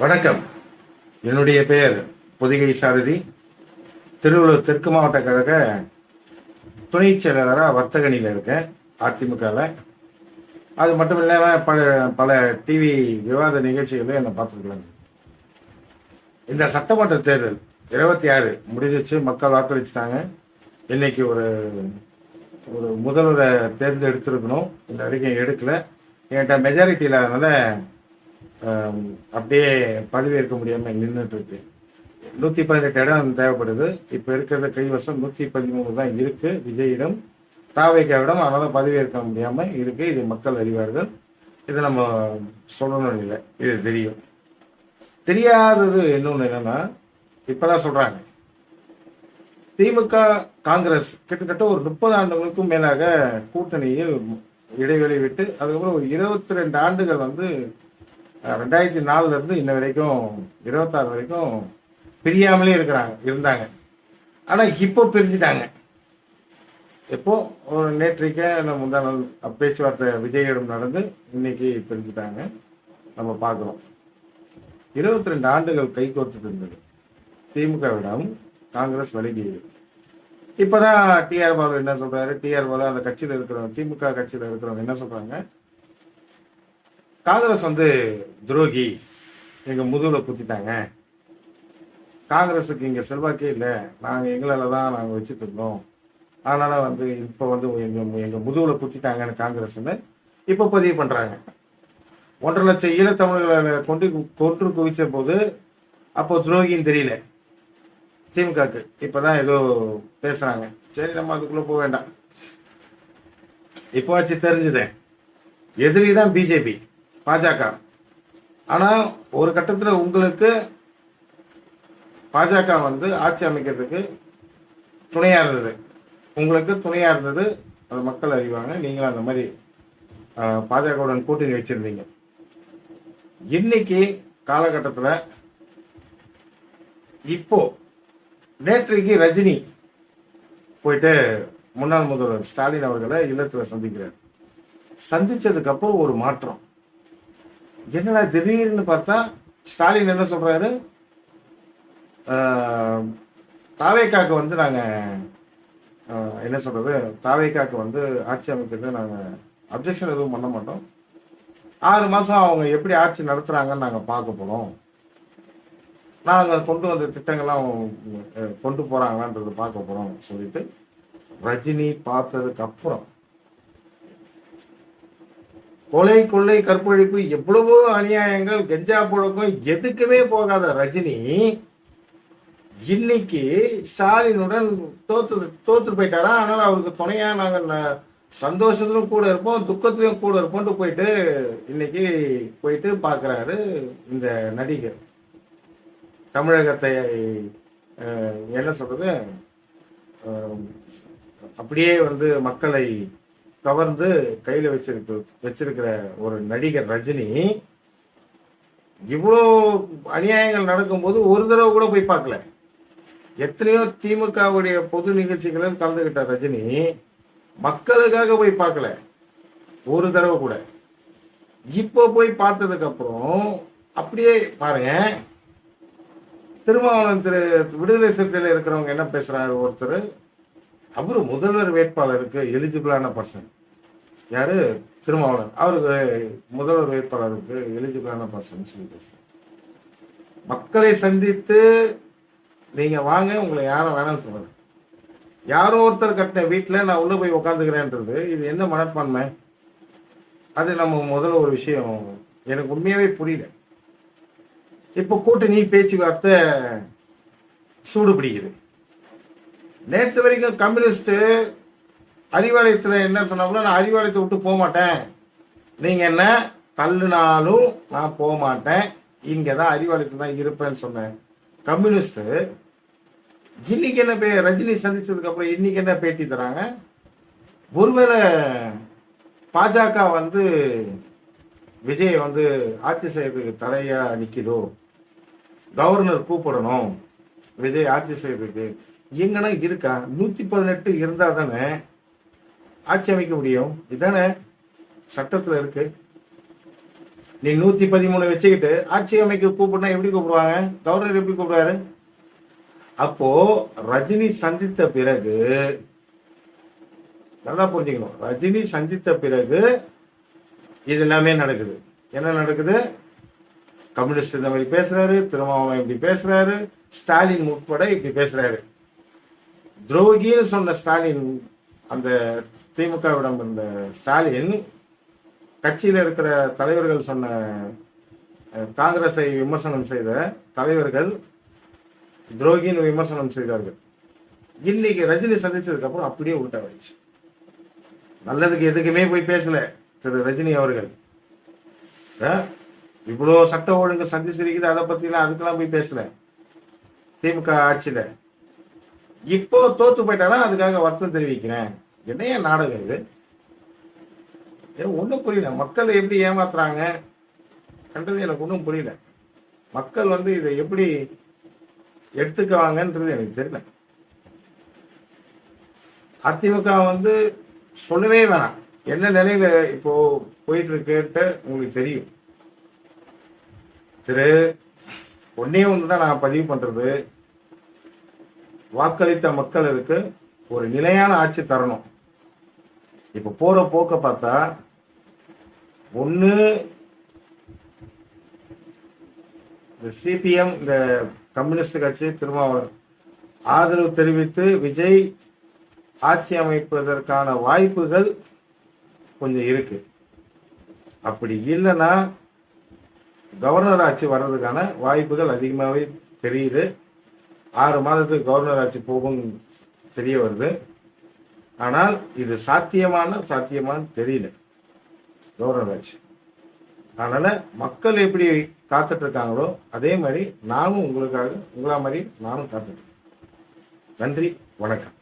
வணக்கம். என்னுடைய பெயர் பொதிகை சாரதி. திருவள்ளூர் தெற்கு மாவட்ட கழக துணை செயலாளராக வர்த்தகணியில் இருக்கேன், அதிமுகவில். அது மட்டும் இல்லாமல் பல பல டிவி விவாத நிகழ்ச்சிகளில் என்னை பார்த்துருக்கலாங்க. இந்த சட்டமன்ற தேர்தல் 26 முடிஞ்சிச்சு, மக்கள் வாக்களிச்சிட்டாங்க. இன்னைக்கு ஒரு ஒரு முதல்வரை தேர்ந்தெடுத்திருக்கணும், இந்த வரைக்கும் எடுக்கலை. என்கிட்ட மெஜாரிட்டி இல்லாதனால அப்படியே பதவியேற்க முடியாமல் நின்றுட்டு இருக்கு. 118 இடம் தேவைப்படுது. இப்போ இருக்கிறத கைவசம் 113 தான் இருக்கு விஜயிடம், தாவேக்காவிடம். அதனால பதவியேற்க முடியாமல் இருக்கு. இது மக்கள் அறிவார்கள், இதை நம்ம சொல்லணும் இல்லை, இது தெரியும். தெரியாதது இன்னொன்று என்னன்னா, இப்பதான் சொல்றாங்க திமுக காங்கிரஸ் கிட்டத்தட்ட ஒரு 30 ஆண்டுகளுக்கும் மேலாக கூட்டணியில் இடைவெளி விட்டு, அதுக்கப்புறம் ஒரு 22 ஆண்டுகள் 2004 இருந்து இன்ன வரைக்கும் 26 வரைக்கும் பிரியாமலே இருந்தாங்க. ஆனா இப்போ பிரிஞ்சுட்டாங்க. எப்போ ஒரு நேற்றைக்கே முந்தா நாள் பேச்சுவார்த்தை விஜயிடம் நடந்து இன்னைக்கு பிரிஞ்சுட்டாங்க. நம்ம பார்க்குறோம் 22 ஆண்டுகள் கை கோர்த்துட்டு இருந்தது திமுகவிடம் காங்கிரஸ் விலகியது. இப்பதான் டிஆர் பாலு என்ன சொல்றாரு, டிஆர் பாலு அந்த கட்சியில் இருக்கிறவங்க, திமுக கட்சியில் இருக்கிறவங்க என்ன சொல்றாங்க, காங்கிரஸ் துரோகி, எங்க முதுகுல குத்திட்டாங்க, காங்கிரஸுக்கு இங்க செல்வாக்கே இல்லை, நாங்க எங்களால தான் நாங்க வச்சுட்டு இருந்தோம், அதனால இப்ப எங்க முதுகுல குத்திட்டாங்கன்னு காங்கிரஸ்ன்னு இப்ப பதிவு பண்றாங்க. 1.5 லட்சம் ஈழத்தமிழர்களை கொன்று குவிச்ச போது அப்போ துரோகின்னு தெரியல திமுகக்கு. இப்பதான் ஏதோ பேசுறாங்க. சரி, நம்ம அதுக்குள்ள போக வேண்டாம். இப்போ வச்சு தெரிஞ்சுதேன், எதிரி தான் பிஜேபி பாஜக. ஆனா ஒரு கட்டத்தில் உங்களுக்கு பாஜக ஆட்சி அமைக்கிறதுக்கு துணையா இருந்தது, உங்களுக்கு துணையா இருந்தது. அது மக்கள் அறிவாங்க. நீங்களும் அந்த மாதிரி பாஜகவுடன் கூட்டணி வச்சிருந்தீங்க. இன்னைக்கு காலகட்டத்தில் இப்போ நேற்றைக்கு ரஜினி போயிட்டு முன்னாள் முதல்வர் ஸ்டாலின் அவர்களை இல்லத்தில் சந்திக்கிறார். சந்திச்சதுக்கு அப்புறம் ஒரு மாற்றம். என்னடா திடீர்னு பார்த்தா ஸ்டாலின் என்ன சொல்றாரு, தாவேக்காக்கு நாங்க என்ன சொல்றது, தாவேக்காக்கு ஆட்சி அமைக்கிறது நாங்க அப்ஜெக்ஷன் எதுவும் பண்ண மாட்டோம், 6 மாசம் அவங்க எப்படி ஆட்சி நடத்துறாங்கன்னு நாங்க பார்க்க போறோம், நாங்கள் கொண்டு வந்த திட்டங்கள்லாம் கொண்டு போறாங்களான்றது பார்க்க போறோம் சொல்லிட்டு ரஜினி பார்த்ததுக்கு அப்புறம் கொலை கொள்ளை கற்பழிப்பு எவ்வளவோ அநியாயங்கள் கெஞ்சா புழக்கம் எதுக்குமே போகாத ரஜினி இன்னைக்கு ஸ்டாலினுடன் தோத்து போயிட்டாரா. அதனால அவருக்கு துணையா நாங்க சந்தோஷத்திலும் கூட இருப்போம், துக்கத்திலும் கூட இருப்போம்ட்டு போயிட்டு இன்னைக்கு போயிட்டு பார்க்குறாரு இந்த நடிகர். தமிழகத்தை என்ன சொல்றது, அப்படியே மக்களை கவர்ந்து கையில வச்சிருக்கிற ஒரு நடிகர் ரஜினி இவ்வளோ அநியாயங்கள் நடக்கும்போது ஒரு தடவை கூட போய் பார்க்கல. எத்தனையோ திமுகவுடைய பொது நிகழ்ச்சிகளில் கலந்துகிட்ட ரஜினி மக்களுக்காக போய் பார்க்கல ஒரு தடவை கூட. இப்போ போய் பார்த்ததுக்கு அப்புறம் அப்படியே பாருங்க, திருமாவளவன் விடுதலை சிறுத்தையில் இருக்கிறவங்க என்ன பேசுறாரு, ஒருத்தர் அவரு முதல்வர் வேட்பாளருக்கு எலிஜிபிளான பர்சன் யாரு, திருமாவளவன், அவருக்கு முதல்வர் வேட்பாளருக்கு எலிஜிபிளான பர்சன் சொல்லி பேசுறாரு. மக்களை சந்தித்து நீங்க வாங்க, உங்களை யாரும் வேணாம்னு சொல்றாரு. யாரோ ஒருத்தர் கட்டின வீட்டில் நான் உள்ள போய் உட்காந்துக்கிறேன்றது இது என்ன மனப்பான்மை? அது நம்ம முதல்ல ஒரு விஷயம் எனக்கு உண்மையாவே புரியல. இப்போ கூட்டணி பேச்சுவார்த்தை சூடு பிடிக்குது. நேற்று வரைக்கும் கம்யூனிஸ்ட் அறிவாலயத்தில் என்ன சொன்னாங்களோ, நான் அறிவாலயத்தை விட்டு போக மாட்டேன், நீங்க என்ன தள்ளுனாலும் நான் போக மாட்டேன், இங்கே தான் அறிவாலயத்தில் தான் இருப்பேன்னு சொன்னேன் கம்யூனிஸ்ட். இன்னைக்கு என்ன ரஜினி சந்திச்சதுக்கு அப்புறம் இன்னைக்கு என்ன பேட்டி தராங்க? ஒருவேளை பாஜக விஜய் ஆட்சி செய்யறதுக்கு தடையா நிக்குதோ, கவர்னர் கூப்பிடணும் விஜய் ஆட்சி செய்யறதுக்கு, எங்கன்னா இருக்கா? 118 இருந்தா தானே ஆட்சி அமைக்க முடியும், இதுதானே சட்டத்துல இருக்கு. நீ 113 வச்சுக்கிட்டு ஆட்சி அமைக்க கூப்பிடுனா எப்படி கூப்பிடுவாங்க? கவர்னர் எப்படி கூப்பிடுவாரு? அப்போ ரஜினி சந்தித்த பிறகு நல்லா புரிஞ்சுக்கணும், ரஜினி சந்தித்த பிறகு இது எல்லாமே நடக்குது. என்ன நடக்குது? கம்யூனிஸ்ட் இந்த மாதிரி பேசுறாரு, திருமாவளவன் இப்படி பேசுறாரு, ஸ்டாலின் உட்பட இப்படி பேசுறாரு. துரோகின்னு சொன்ன ஸ்டாலின், அந்த திமுகவிடம் இருந்த ஸ்டாலின், கட்சியில் இருக்கிற தலைவர்கள் சொன்ன, காங்கிரஸை விமர்சனம் செய்த தலைவர்கள் துரோகின்னு விமர்சனம் செய்தார்கள். இன்னைக்கு ரஜினி சந்திச்சதுக்கு அப்புறம் அப்படியே உள்டாச்சு. நல்லதுக்கு எதுக்குமே போய் பேசல திரு ரஜினி அவர்கள். இவ்வளோ சட்ட ஒழுங்கு சந்திச்சிருக்குது, அதை பத்திலாம் அதுக்கெல்லாம் போய் பேசல. திமுக ஆட்சியில இப்போ தோத்து போயிட்டானா அதுக்காக வருத்தம் தெரிவிக்கிறேன். என்னைய நாடகம் இது? ஒன்றும் புரியல. மக்கள் எப்படி ஏமாத்துறாங்க என்றது எனக்கு ஒன்றும் புரியல. மக்கள் இதை எப்படி எடுத்துக்குவாங்கன்றது எனக்கு தெரியல. அதிமுக சொல்லவே வேணாம், என்ன நிலையில இப்போ போயிட்டு இருக்குன்ட்டு உங்களுக்கு தெரியும். ஒன்னே ஒன்று தான் நான் பதிவு பண்றது, வாக்களித்த மக்களுக்கு ஒரு நிலையான ஆட்சி தரணும். இப்ப போற போக்க பார்த்தா ஒண்ணு சிபிஎம், இந்த கம்யூனிஸ்ட் கட்சி, திருமாவளவன் ஆதரவு தெரிவித்து விஜய் ஆட்சி அமைப்பதற்கான வாய்ப்புகள் கொஞ்சம் இருக்கு. அப்படி இல்லைன்னா கவர்னர் ஆட்சி வர்றதுக்கான வாய்ப்புகள் அதிகமாகவே தெரியுது. 6 மாதத்துக்கு கவர்னர் ஆட்சி போகும் தெரிய வருது. ஆனால் இது சாத்தியமானு தெரியல கவர்னர் ஆட்சி. அதனால மக்கள் எப்படி காத்துட்டு இருக்காங்களோ அதே மாதிரி நானும் உங்களுக்காக, உங்களா மாதிரி நானும் காத்துட்டு இருக்கேன். நன்றி, வணக்கம்.